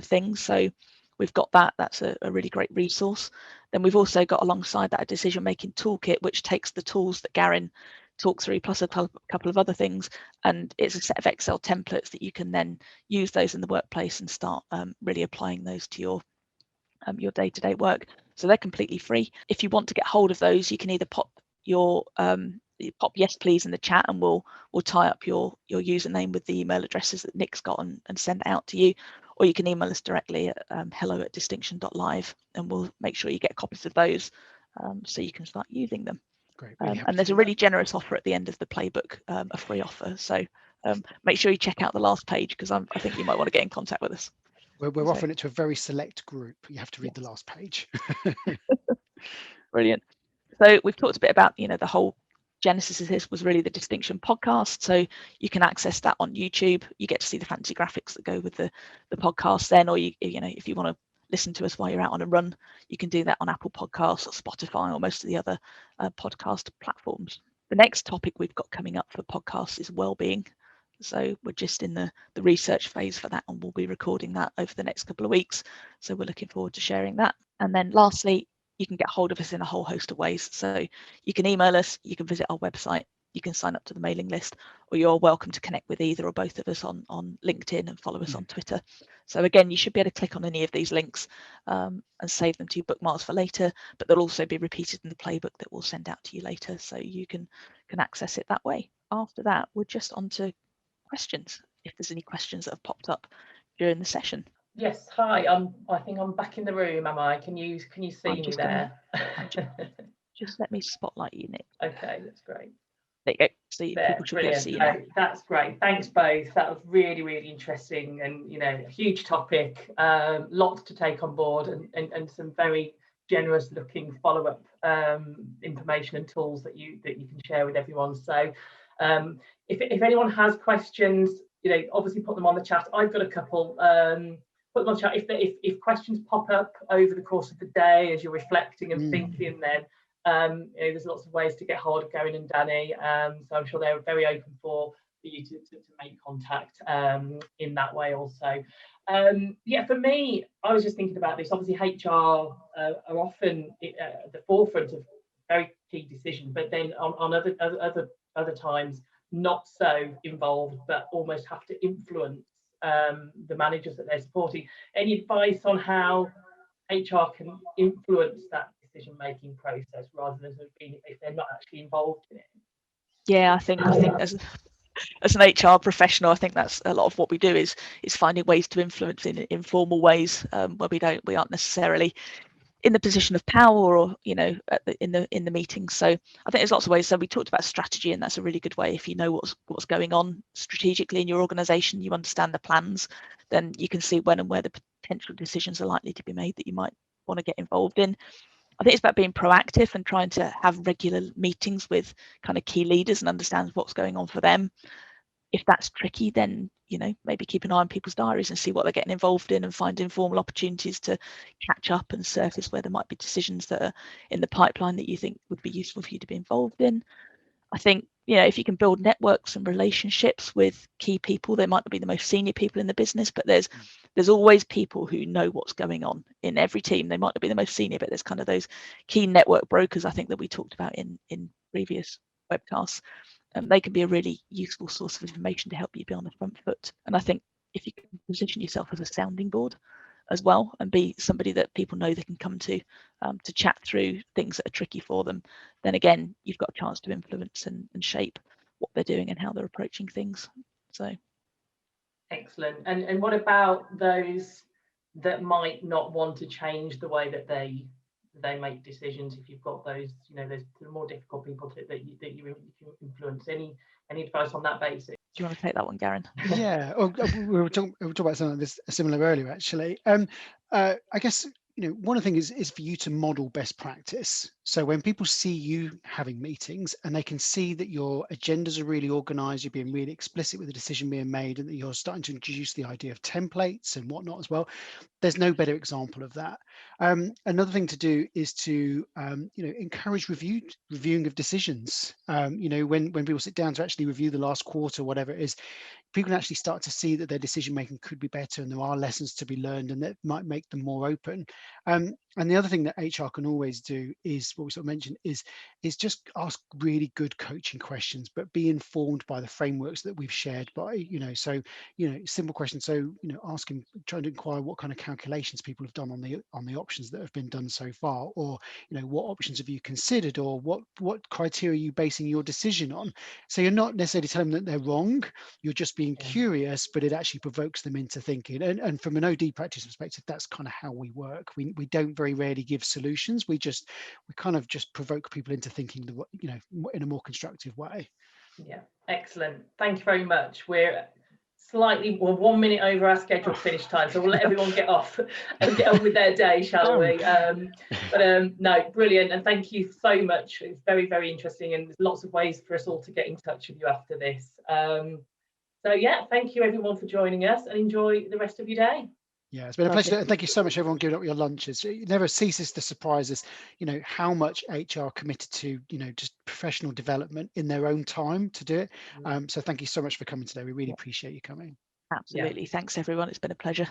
things. So we've got that's a really great resource. Then we've also got alongside that a decision making toolkit, which takes the tools that Garin talk through plus a couple of other things, and it's a set of Excel templates that you can then use those in the workplace and start really applying those to your day-to-day work. So they're completely free. If you want to get hold of those, you can either pop your pop yes please in the chat, and we'll tie up your username with the email addresses that Nick's got and send it out to you, or you can email us directly at hello@distinction.live, and we'll make sure you get copies of those so you can start using them. Great. Really and there's a really generous offer at the end of the playbook, a free offer. So make sure you check out the last page, because I think you might want to get in contact with us. We're offering it to a very select group. You have to read the last page. Brilliant. So we've talked a bit about, the whole genesis of this was really the Distinction podcast. So you can access that on YouTube. You get to see the fancy graphics that go with the podcast then, or if you want to listen to us while you're out on a run, you can do that on Apple Podcasts or Spotify or most of the other podcast platforms. The next topic we've got coming up for podcasts is wellbeing. So we're just in the research phase for that, and we'll be recording that over the next couple of weeks. So we're looking forward to sharing that. And then lastly, you can get hold of us in a whole host of ways. So you can email us, you can visit our website, you can sign up to the mailing list, or you're welcome to connect with either or both of us on LinkedIn and follow us on Twitter. So again, you should be able to click on any of these links and save them to your bookmarks for later, but they'll also be repeated in the playbook that we'll send out to you later, so you can access it that way. After that, we're just on to questions, if there's any questions that have popped up during the session. Yes, hi. I think I'm back in the room. Am I? Can you see me there? Just let me spotlight you, Nick. Okay, that's great. There you go. So people should be able to see you now. That's great. Thanks both. That was really, really interesting, and a huge topic. Lots to take on board, and some very generous looking follow-up information and tools that you can share with everyone. So if anyone has questions, obviously put them on the chat. I've got a couple. put them on chat. If questions pop up over the course of the day as you're reflecting and thinking, then there's lots of ways to get hold of Garin and Dani. So I'm sure they're very open for you to make contact in that way also. For me, I was just thinking about this. Obviously, HR are often at the forefront of very key decisions, but then on other times not so involved, but almost have to influence the managers that they're supporting. Any advice on how HR can influence that decision-making process rather than sort of being, if they're not actually involved in it? Yeah, I think as an HR professional, I think that's a lot of what we do is finding ways to influence in informal ways where we aren't necessarily in the position of power or in the meetings. So I think there's lots of ways. So we talked about strategy, and that's a really good way. If you know what's going on strategically in your organization, you understand the plans, then you can see when and where the potential decisions are likely to be made that you might want to get involved in. I think it's about being proactive and trying to have regular meetings with kind of key leaders and understand what's going on for them. If that's tricky, then maybe keep an eye on people's diaries and see what they're getting involved in and find informal opportunities to catch up and surface where there might be decisions that are in the pipeline that you think would be useful for you to be involved in. I think if you can build networks and relationships with key people, they might not be the most senior people in the business, but there's always people who know what's going on in every team. They might not be the most senior, but there's kind of those key network brokers, I think, that we talked about in previous webcasts. They can be a really useful source of information to help you be on the front foot. And I think if you can position yourself as a sounding board as well and be somebody that people know they can come to chat through things that are tricky for them, then again, you've got a chance to influence and shape what they're doing and how they're approaching things. So excellent. And what about those that might not want to change the way that they make decisions? If you've got those, there's more difficult people that you can influence. Any advice on that basis? Do you want to take that one, Garin? Yeah, we were talking about something this similar earlier, actually. I guess one of the things is for you to model best practice. So when people see you having meetings and they can see that your agendas are really organized, you're being really explicit with the decision being made, and that you're starting to introduce the idea of templates and whatnot as well, there's no better example of that. Another thing to do is to encourage reviewing of decisions. When people sit down to actually review the last quarter, whatever it is, people can actually start to see that their decision making could be better, and there are lessons to be learned, and that might make them more open. And the other thing that HR can always do is what we sort of mentioned is just ask really good coaching questions, but be informed by the frameworks that we've shared by, simple questions. So, trying to inquire what kind of calculations people have done on the options that have been done so far, or, what options have you considered, or what criteria are you basing your decision on? So you're not necessarily telling them that they're wrong, you're just being curious, but it actually provokes them into thinking. And from an OD practice perspective, that's kind of how we work. We don't very rarely give solutions. We kind of just provoke people into thinking, in a more constructive way. Yeah, excellent. Thank you very much. We're slightly 1 minute over our scheduled finish time, so we'll let everyone get off and get on with their day, shall we? No, brilliant, and thank you so much. It's very, very interesting, and there's lots of ways for us all to get in touch with you after this. So yeah, thank you everyone for joining us, and enjoy the rest of your day. Yeah, it's been a pleasure, and thank you so much everyone giving up your lunches. It never ceases to surprise us, how much HR committed to, just professional development in their own time to do it. So thank you so much for coming today. We really appreciate you coming. Absolutely. Yeah. Thanks everyone. It's been a pleasure.